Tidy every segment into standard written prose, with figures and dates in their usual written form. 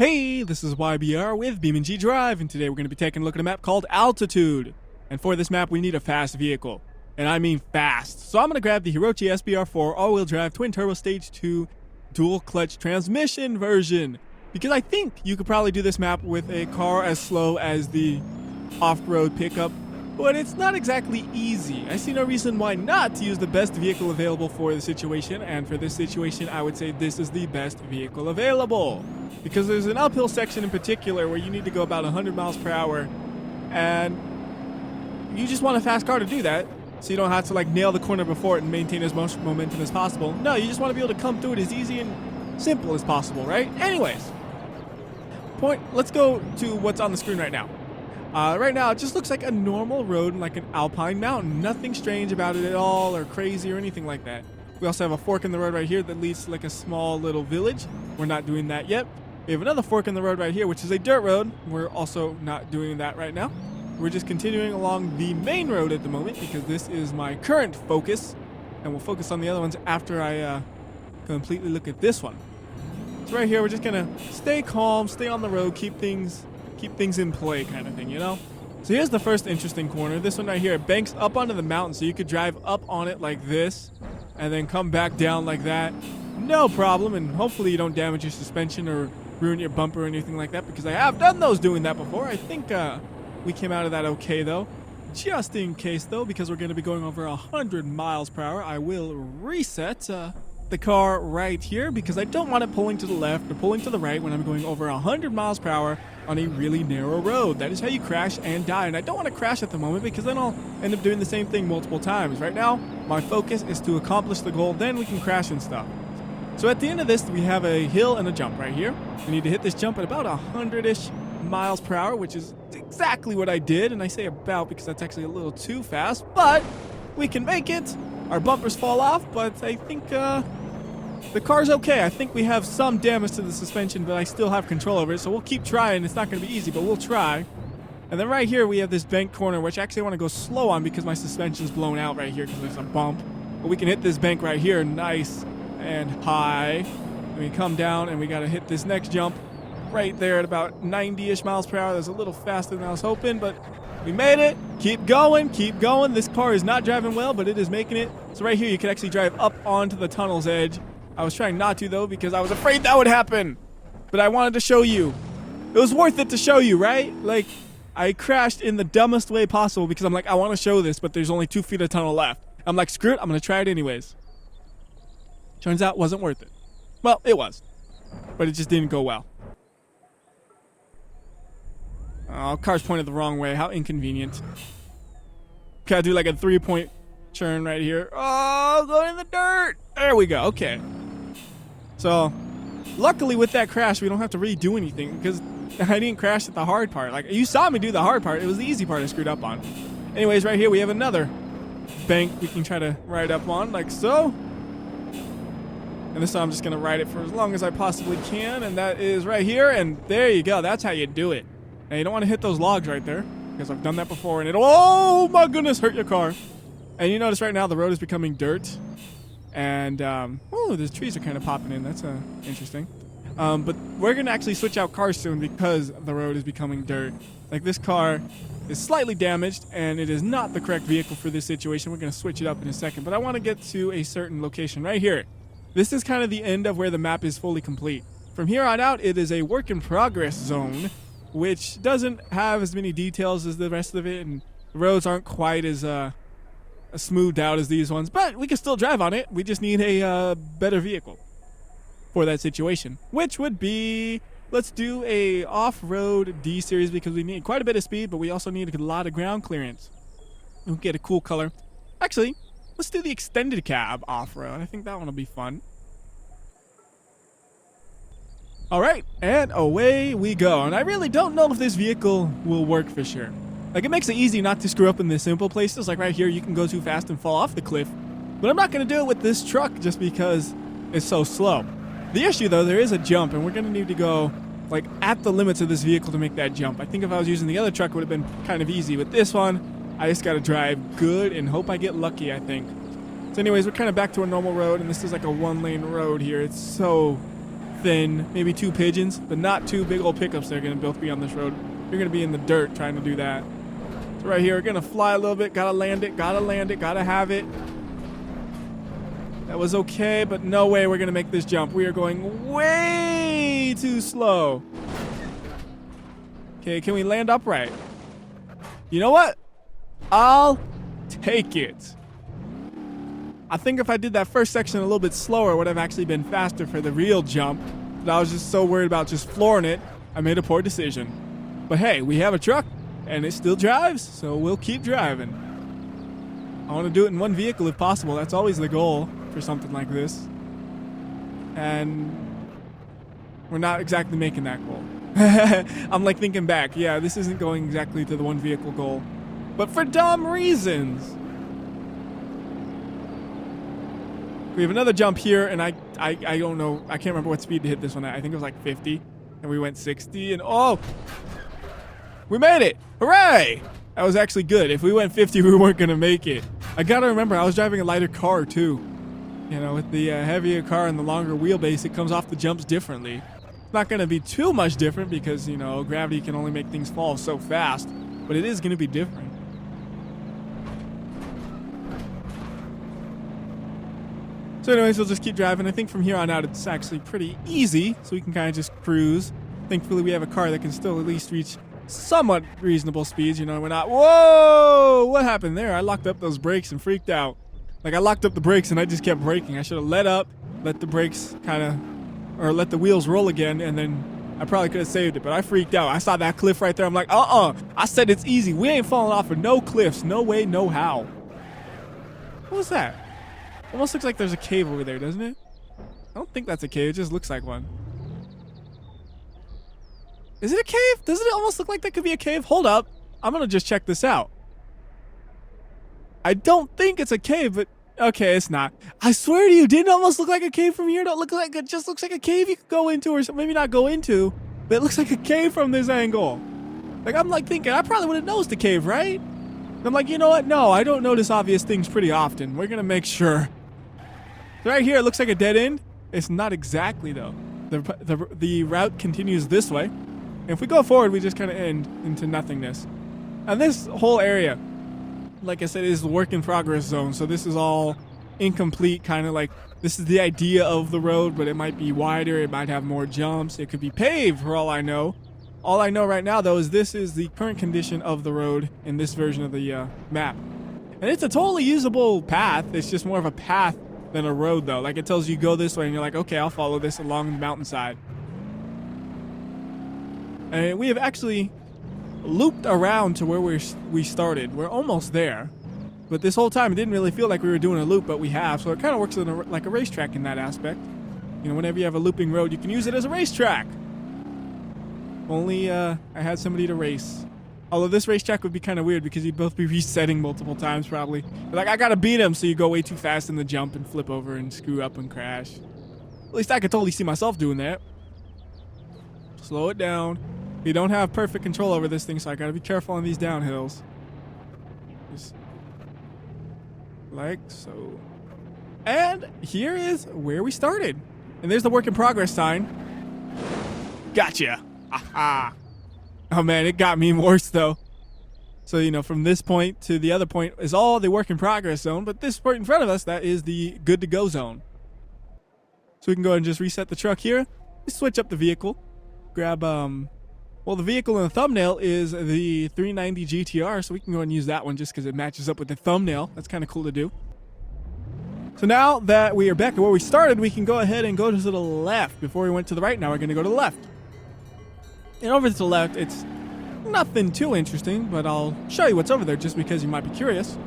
Hey, this is WhyBeAre with BeamNG.drive, and today we're going to be taking a look at a map called Altitude. And for this map, we need a fast vehicle. And I mean fast. So I'm going to grab the Hirochi SBR4 all-wheel drive twin turbo stage 2 dual clutch transmission version. Because I think you could probably do this map with a car as slow as the off-road pickup, but it's not exactly easy. I see no reason why not to use the best vehicle available for the situation, and for this situation I would say this is the best vehicle available. Because there's an uphill section in particular where you need to go about 100 miles per hour, and you just want a fast car to do that, so you don't have to like nail the corner before it and maintain as much momentum as possible. No, you just want to be able to come through it as easy and simple as possible, right? Anyways, let's go to what's on the screen right now. Right now, it just looks like a normal road, like an alpine mountain. Nothing strange about it at all, or crazy, or anything like that. We also have a fork in the road right here that leads to like a small little village. We're not doing that yet. We have another fork in the road right here, which is a dirt road. We're also not doing that right now. We're just continuing along the main road at the moment, because this is my current focus. And we'll focus on the other ones after I completely look at this one. So right here, we're just going to stay calm, stay on the road, keep things in play kind of thing, you know? So here's the first interesting corner. This one right here, it banks up onto the mountain, so you could drive up on it like this and then come back down like that. No problem, and hopefully you don't damage your suspension or ruin your bumper or anything like that, because I have done those doing that before. I think we came out of that okay, though. Just in case, though, because we're going to be going over 100 miles per hour, I will reset the car right here, because I don't want it pulling to the left or pulling to the right when I'm going over 100 miles per hour on a really narrow road. That is how you crash and die, and I don't want to crash at the moment, because then I'll end up doing the same thing multiple times. Right now, my focus is to accomplish the goal, then we can crash and stuff. So at the end of this, we have a hill and a jump right here. We need to hit this jump at about 100-ish miles per hour, which is exactly what I did, and I say about because that's actually a little too fast, but we can make it. Our bumpers fall off, but I think the car's okay. I think we have some damage to the suspension, but I still have control over it, so we'll keep trying. It's not going to be easy, but we'll try. And then right here, we have this bank corner, which actually I want to go slow on because my suspension's blown out right here because there's a bump. But we can hit this bank right here nice and high. And we come down, and we got to hit this next jump right there at about 90-ish miles per hour. That's a little faster than I was hoping, but we made it. Keep going, keep going. This car is not driving well, but it is making it. So right here, you can actually drive up onto the tunnel's edge. I was trying not to, though, because I was afraid that would happen. But I wanted to show you. It was worth it to show you, right? Like, I crashed in the dumbest way possible because I'm like, I want to show this, but there's only 2 feet of tunnel left. I'm like, screw it, I'm going to try it anyways. Turns out it wasn't worth it. Well, it was. But it just didn't go well. Oh, car's pointed the wrong way. How inconvenient. Gotta do like a 3-point turn right here. Oh, going in the dirt. There we go. Okay. So, luckily with that crash, we don't have to really do anything because I didn't crash at the hard part. Like, you saw me do the hard part. It was the easy part I screwed up on. Anyways, right here we have another bank we can try to ride up on, like so. And this time I'm just going to ride it for as long as I possibly can, and that is right here, and there you go. That's how you do it. Now, you don't want to hit those logs right there, because I've done that before, and it'll, oh my goodness, hurt your car. And you notice right now the road is becoming dirt. And, oh, the trees are kind of popping in. That's interesting. But we're going to actually switch out cars soon because the road is becoming dirt. Like, this car is slightly damaged, and it is not the correct vehicle for this situation. We're going to switch it up in a second. But I want to get to a certain location right here. This is kind of the end of where the map is fully complete. From here on out, it is a work-in-progress zone, which doesn't have as many details as the rest of it, and the roads aren't quite as smoothed out as these ones, but we can still drive on it. We just need a better vehicle for that situation, which would be, let's do a off-road D series because we need quite a bit of speed, but we also need a lot of ground clearance. We'll get a cool color. Actually, let's do the extended cab off-road. I think that one will be fun. All right, and away we go. And I really don't know if this vehicle will work for sure. Like, it makes it easy not to screw up in the simple places. Like right here, you can go too fast and fall off the cliff. But I'm not going to do it with this truck just because it's so slow. The issue, though, there is a jump, and we're going to need to go, like, at the limits of this vehicle to make that jump. I think if I was using the other truck, it would have been kind of easy. With this one, I just got to drive good and hope I get lucky, I think. So anyways, we're kind of back to a normal road, and this is like a 1-lane road here. It's so thin, maybe 2 pigeons, but not 2 big old pickups that are going to both be on this road. You're going to be in the dirt trying to do that. So right here, we're going to fly a little bit. Gotta land it, gotta have it. That was okay, but no way we're going to make this jump. We are going way too slow. Okay, can we land upright? You know what? I'll take it. I think if I did that first section a little bit slower, it would have actually been faster for the real jump. But I was just so worried about just flooring it, I made a poor decision. But hey, we have a truck, and it still drives, so we'll keep driving. I want to do it in one vehicle if possible. That's always the goal for something like this. And we're not exactly making that goal. I'm like thinking back. Yeah, this isn't going exactly to the one vehicle goal. But for dumb reasons. We have another jump here, and I don't know. I can't remember what speed to hit this one at. I think it was like 50, and we went 60, and oh! We made it! Hooray! That was actually good. If we went 50, we weren't going to make it. I gotta remember, I was driving a lighter car, too. You know, with the heavier car and the longer wheelbase, it comes off the jumps differently. It's not going to be too much different because, you know, gravity can only make things fall so fast, but it is going to be different. So anyways, we'll just keep driving. I think from here on out, it's actually pretty easy, so we can kind of just cruise. Thankfully, we have a car that can still at least reach somewhat reasonable speeds. You know, we're not... Whoa! What happened there? I locked up those brakes and freaked out. Like, I locked up the brakes and I just kept braking. I should have let up, let the brakes kind of... Or let the wheels roll again, and then I probably could have saved it. But I freaked out. I saw that cliff right there. I'm like, I said it's easy. We ain't falling off of no cliffs. No way, no how. What was that? Almost looks like there's a cave over there, doesn't it? I don't think that's a cave. It just looks like one. Is it a cave? Doesn't it almost look like that could be a cave? Hold up. I'm going to just check this out. I don't think it's a cave, but okay, it's not. I swear to you, didn't it almost look like a cave from here? Don't look like it just looks like a cave you could go into, or maybe not go into, but it looks like a cave from this angle. Like, I'm like thinking, I probably would have noticed a cave, right? And I'm like, you know what? No, I don't notice obvious things pretty often. We're going to make sure. Right here, it looks like a dead end. It's not exactly, though. The route continues this way. And if we go forward, we just kind of end into nothingness. And this whole area, like I said, is the work in progress zone. So this is all incomplete, kind of like this is the idea of the road, but it might be wider. It might have more jumps. It could be paved for all I know. All I know right now, though, is this is the current condition of the road in this version of the map. And it's a totally usable path. It's just more of a path than a road, though. Like, it tells you go this way, and you're like, okay, I'll follow this along the mountainside. And we have actually looped around to where we started. We're almost there. But this whole time, it didn't really feel like we were doing a loop, but we have. So it kind of works like a racetrack in that aspect. You know, whenever you have a looping road, you can use it as a racetrack. Only I had somebody to race. Although this racetrack would be kind of weird because you'd both be resetting multiple times probably. But like, I gotta beat him, so you go way too fast in the jump and flip over and screw up and crash. At least I could totally see myself doing that. Slow it down. You don't have perfect control over this thing, so I gotta be careful on these downhills. Just like so. And here is where we started. And there's the work in progress sign. Gotcha. Aha. Oh man, it got me worse though. So, you know, from this point to the other point is all the work in progress zone, but this point in front of us, that is the good to go zone. So we can go ahead and just reset the truck here. Let's switch up the vehicle. Grab, well, the vehicle in the thumbnail is the 390 GTR, so we can go ahead and use that one just because it matches up with the thumbnail. That's kind of cool to do. So now that we are back at where we started, we can go ahead and go to the left. Before we went to the right, now we're going to go to the left. And over to the left, it's nothing too interesting, but I'll show you what's over there just because you might be curious.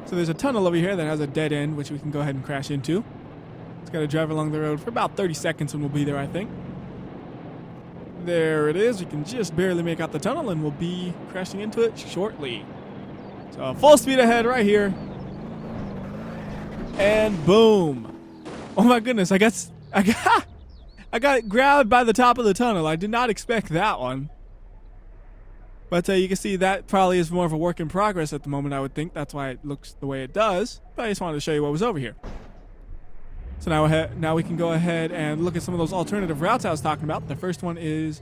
So there's a tunnel over here that has a dead end, which we can go ahead and crash into. It's got to drive along the road for about 30 seconds and we'll be there, I think. There it is. You can just barely make out the tunnel and we'll be crashing into it shortly. So full speed ahead right here. And boom. Oh my goodness, I got grabbed by the top of the tunnel. I did not expect that one. But you can see that probably is more of a work in progress at the moment, I would think. That's why it looks the way it does. But I just wanted to show you what was over here. So now we can go ahead and look at some of those alternative routes I was talking about. The first one is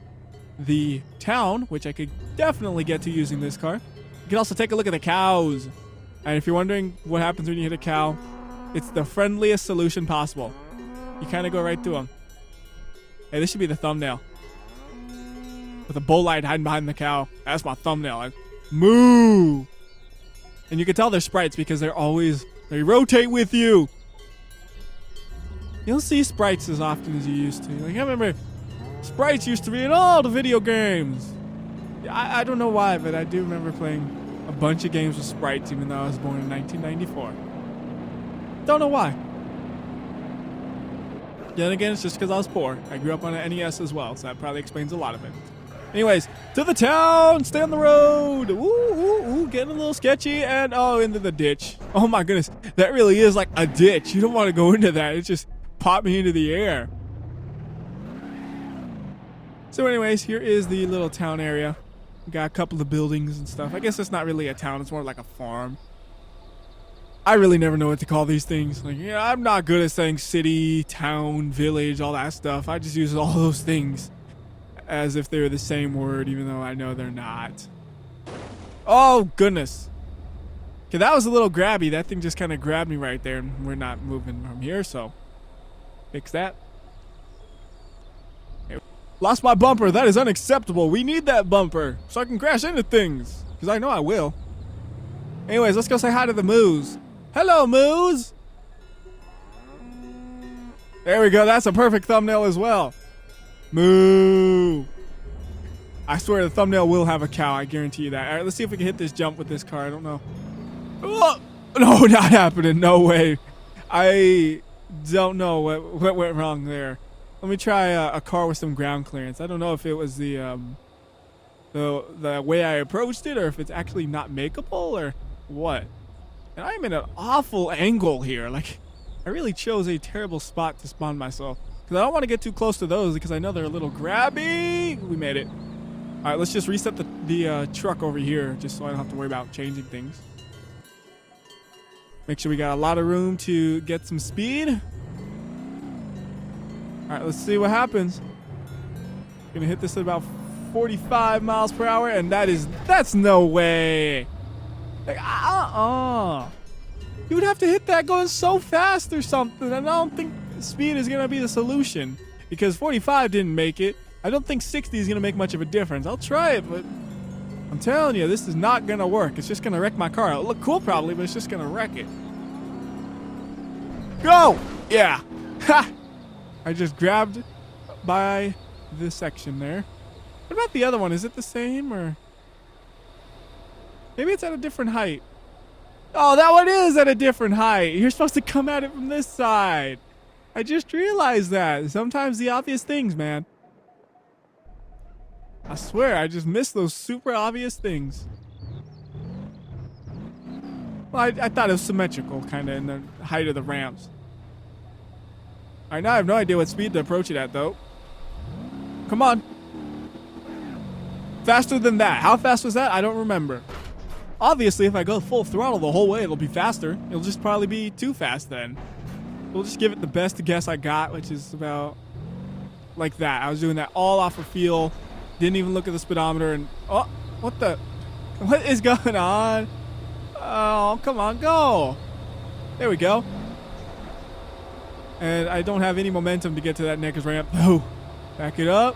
the town, which I could definitely get to using this car. You can also take a look at the cows. And if you're wondering what happens when you hit a cow, it's the friendliest solution possible. You kind of go right through them. Hey, this should be the thumbnail. With a bull light hiding behind the cow. That's my thumbnail. Like, moo! And you can tell they're sprites because they rotate with you. You don't see sprites as often as you used to. Like, I remember sprites used to be in all the video games. I don't know why, but I do remember playing a bunch of games with sprites even though I was born in 1994. Don't know why. Then again, it's just because I was poor. I grew up on an NES as well, so that probably explains a lot of it. Anyways, to the town! Stay on the road! Ooh, getting a little sketchy, and into the ditch. Oh my goodness, that really is like a ditch. You don't want to go into that. It just popped me into the air. So anyways, here is the little town area. We got a couple of buildings and stuff. I guess it's not really a town. It's more like a farm. I really never know what to call these things. Like, I'm not good at saying city, town, village, all that stuff. I just use all those things as if they're the same word, even though I know they're not. Oh, goodness. Okay, that was a little grabby. That thing just kind of grabbed me right there, and we're not moving from here, so fix that. Okay. Lost my bumper. That is unacceptable. We need that bumper so I can crash into things, because I know I will. Anyways, let's go say hi to the moos. Hello, moos. There we go. That's a perfect thumbnail as well. Moo. I swear the thumbnail will have a cow. I guarantee you that. All right, let's see if we can hit this jump with this car. I don't know. Oh, no, not happening. No way. I don't know what went wrong there. Let me try a car with some ground clearance. I don't know if it was the way I approached it or if it's actually not makeable or what. And I'm in an awful angle here. Like, I really chose a terrible spot to spawn myself. Because I don't want to get too close to those because I know they're a little grabby. We made it. All right, let's just reset the truck over here just so I don't have to worry about changing things. Make sure we got a lot of room to get some speed. All right, let's see what happens. Gonna hit this at about 45 miles per hour, and that's no way. Like, you would have to hit that going so fast or something, and I don't think speed is gonna be the solution because 45 didn't make it. I don't think 60 is gonna make much of a difference. I'll try it, but I'm telling you, this is not gonna work. It's just gonna wreck my car. It'll look cool probably, but it's just gonna wreck it. Go! Yeah. Ha! I just grabbed by this section there. What about the other one? Is it the same or maybe it's at a different height? Oh, that one is at a different height. You're supposed to come at it from this side. I just realized that. Sometimes the obvious things, man. I swear, I just missed those super obvious things. Well, I thought it was symmetrical, kind of, in the height of the ramps. All right, now I have no idea what speed to approach it at, though. Come on. Faster than that. How fast was that? I don't remember. Obviously, if I go full throttle the whole way, it'll be faster. It'll just probably be too fast then. We'll just give it the best guess I got, which is about like that. I was doing that all off of feel. Didn't even look at the speedometer and oh, what is going on? Oh, come on, go. There we go. And I don't have any momentum to get to that next ramp. Oh, back it up.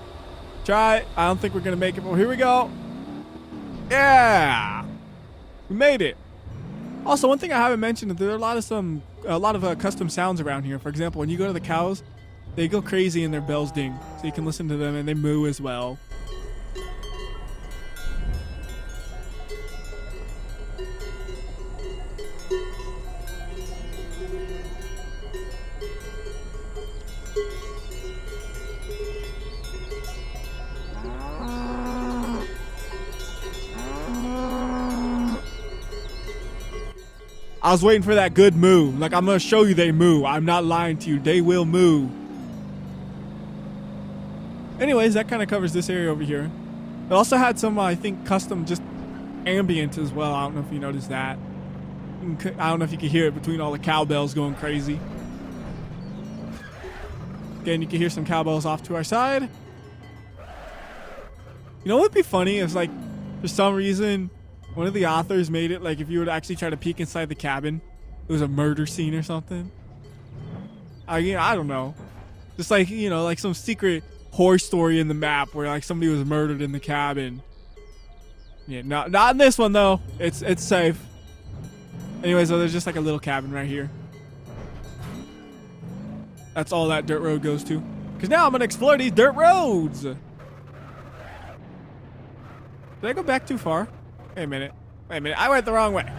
Try it. I don't think we're going to make it, but here we go. Yeah. We made it. Also, one thing I haven't mentioned is there are a lot of custom sounds around here. For example, when you go to the cows, they go crazy and their bells ding. So you can listen to them and they moo as well. I was waiting for that good moo. Like, I'm going to show you they moo. I'm not lying to you. They will moo. Anyways, that kind of covers this area over here. It also had some, I think, custom just ambient as well. I don't know if you noticed that. I don't know if you can hear it between all the cowbells going crazy. Again, you can hear some cowbells off to our side. You know what would be funny is, like, for some reason, one of the authors made it like if you would actually try to peek inside the cabin, it was a murder scene or something. I don't know. Just like, you know, like some secret horror story in the map where like somebody was murdered in the cabin. Yeah, not in this one though. It's safe. Anyway, so there's just like a little cabin right here. That's all that dirt road goes to. Because now I'm going to explore these dirt roads. Did I go back too far? Wait a minute. I went the wrong way.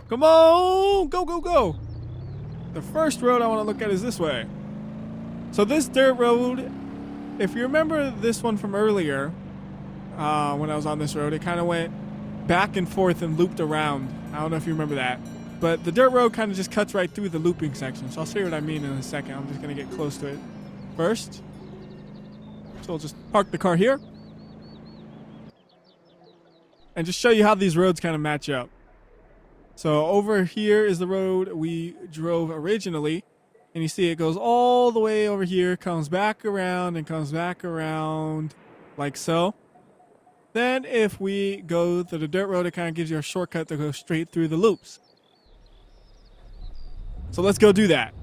Come on. Go, go, go. The first road I want to look at is this way. So this dirt road, if you remember this one from earlier, when I was on this road, it kind of went back and forth and looped around. I don't know if you remember that. But the dirt road kind of just cuts right through the looping section. So I'll show you what I mean in a second. I'm just going to get close to it first. So I'll just park the car here. And just show you how these roads kind of match up. So over here is the road we drove originally. And you see it goes all the way over here, comes back around, and comes back around like so. Then if we go to the dirt road, it kind of gives you a shortcut to go straight through the loops. So let's go do that.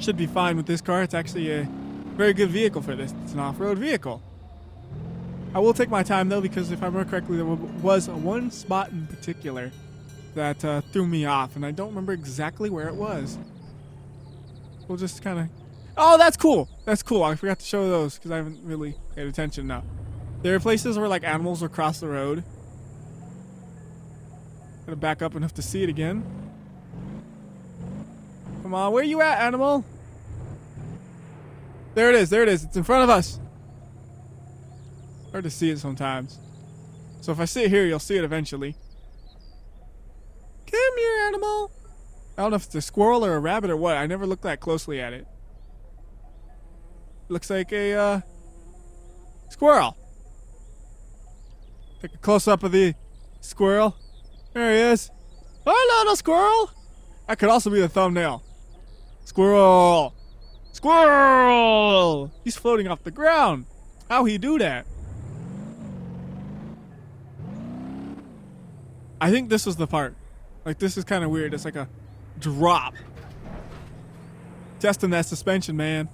Should be fine with this car. It's actually a very good vehicle for this. It's an off-road vehicle. I will take my time though, because if I remember correctly, there was one spot in particular that threw me off, and I don't remember exactly where it was. We'll just kind of... Oh, that's cool. That's cool. I forgot to show those because I haven't really paid attention now. There are places where like animals will cross the road. Gotta back up enough to see it again. Come on, where you at, animal? There it is, there it is. It's in front of us. Hard to see it sometimes. So if I sit here, you'll see it eventually. Come here, animal. I don't know if it's a squirrel or a rabbit or what. I never looked that closely at it. Looks like a squirrel. Take a close-up of the squirrel. There he is. Oh, no, squirrel. That could also be the thumbnail. Squirrel! Squirrel! He's floating off the ground. How he do that? I think this was the part. Like, this is kind of weird. It's like a drop. Testing that suspension, man.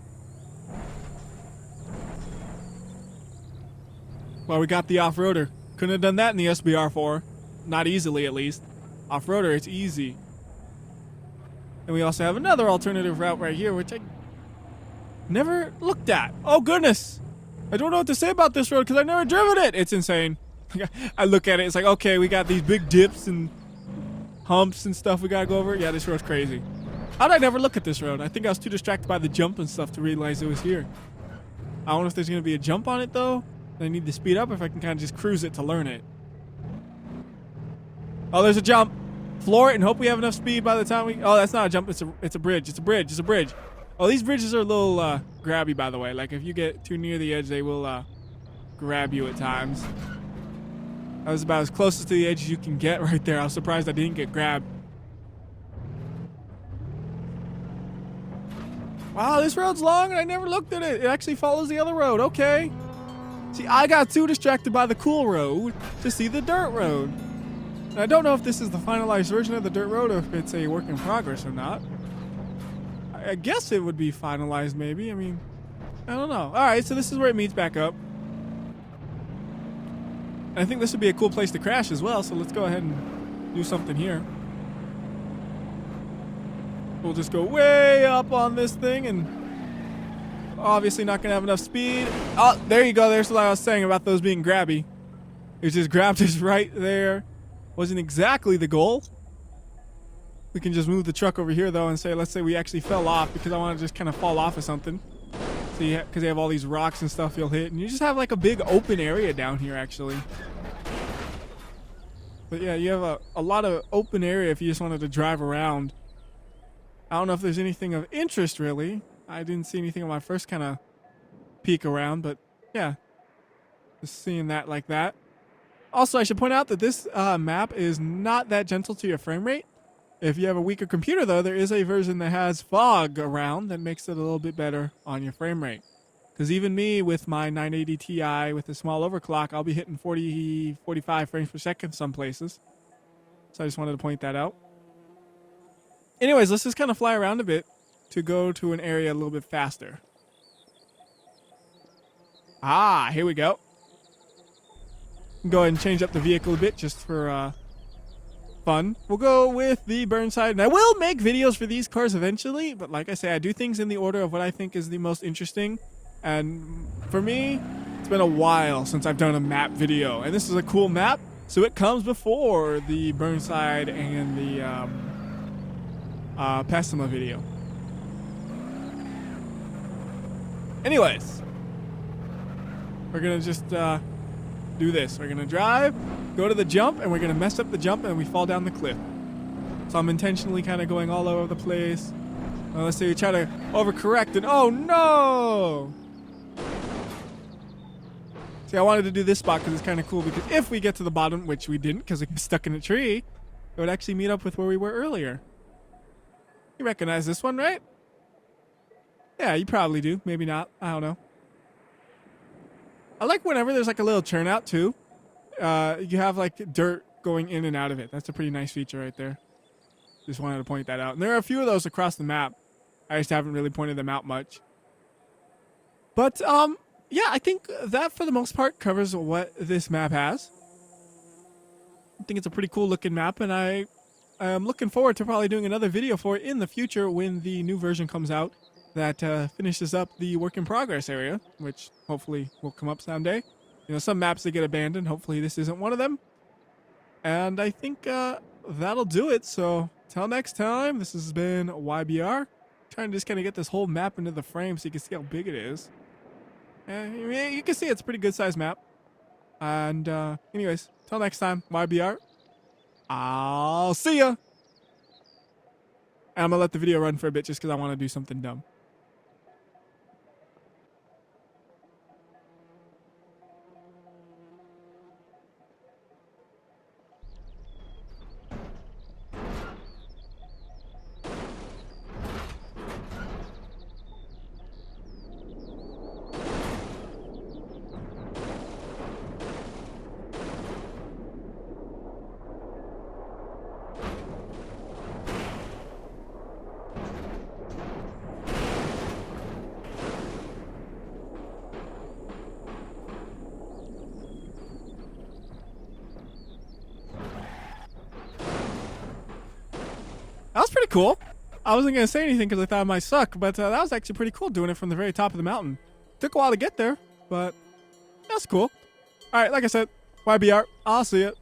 Well, we got the off-roader. Couldn't have done that in the SBR4. Not easily, at least. Off-roader, it's easy. And we also have another alternative route right here, which I never looked at. Oh, goodness. I don't know what to say about this road because I've never driven it. It's insane. I look at it. It's like, okay, we got these big dips and humps and stuff we got to go over. Yeah, this road's crazy. How did I never look at this road? I think I was too distracted by the jump and stuff to realize it was here. I don't know if there's going to be a jump on it, though. I need to speed up if I can kind of just cruise it to learn it. Oh, there's a jump. Floor it and hope we have enough speed by the time we... Oh, that's not a jump. It's a bridge. It's a bridge. It's a bridge. Oh, these bridges are a little grabby, by the way. Like, if you get too near the edge, they will grab you at times. That was about as close to the edge as you can get right there. I was surprised I didn't get grabbed. Wow, this road's long and I never looked at it. It actually follows the other road. Okay. See, I got too distracted by the cool road to see the dirt road. And I don't know if this is the finalized version of the dirt road or if it's a work in progress or not. I guess it would be finalized, maybe. I mean, I don't know. All right, so this is where it meets back up. And I think this would be a cool place to crash as well, so let's go ahead and do something here. We'll just go way up on this thing and obviously not going to have enough speed. Oh, there you go. There's what I was saying about those being grabby. It just grabbed us right there. Wasn't exactly the goal. We can just move the truck over here, though, and say, let's say we actually fell off because I want to just kind of fall off of something. So because they have all these rocks and stuff you'll hit. And you just have like a big open area down here, actually. But yeah, you have a lot of open area if you just wanted to drive around. I don't know if there's anything of interest, really. I didn't see anything on my first kind of peek around, but yeah. Just seeing that like that. Also, I should point out that this map is not that gentle to your frame rate. If you have a weaker computer, though, there is a version that has fog around that makes it a little bit better on your frame rate. Because even me with my 980 Ti with a small overclock, I'll be hitting 40, 45 frames per second some places. So I just wanted to point that out. Anyways, let's just kind of fly around a bit to go to an area a little bit faster. Ah, here we go. Go ahead and change up the vehicle a bit just for fun. We'll go with the Burnside, and I will make videos for these cars eventually, but like I say, I do things in the order of what I think is the most interesting. And for me, it's been a while since I've done a map video, and this is a cool map, so it comes before the Burnside and the Pessima video. Anyways, we're gonna just do this. We're gonna drive, go to the jump, and we're gonna mess up the jump, and we fall down the cliff. So I'm intentionally kind of going all over the place. Let's say we try to overcorrect, and oh no! See, I wanted to do this spot because it's kind of cool, because if we get to the bottom, which we didn't because we got stuck in a tree, it would actually meet up with where we were earlier. You recognize this one, right? Yeah, you probably do. Maybe not. I don't know. I like whenever there's like a little turnout too. You have like dirt going in and out of it. That's a pretty nice feature right there. Just wanted to point that out. And there are a few of those across the map. I just haven't really pointed them out much. But yeah, I think that for the most part covers what this map has. I think it's a pretty cool looking map, and I am looking forward to probably doing another video for it in the future when the new version comes out that finishes up the work in progress area, which hopefully will come up someday. You know, some maps that get abandoned. Hopefully this isn't one of them. And I think that'll do it. So till next time, this has been WhyBeAre. Trying to just kind of get this whole map into the frame so you can see how big it is. And you can see it's a pretty good sized map. And anyways, till next time, WhyBeAre. I'll see ya. And I'm gonna let the video run for a bit just because I want to do something dumb. That was pretty cool. I wasn't going to say anything because I thought I might suck, but that was actually pretty cool doing it from the very top of the mountain. Took a while to get there, but that's cool. All right, like I said, WhyBeAre. I'll see you.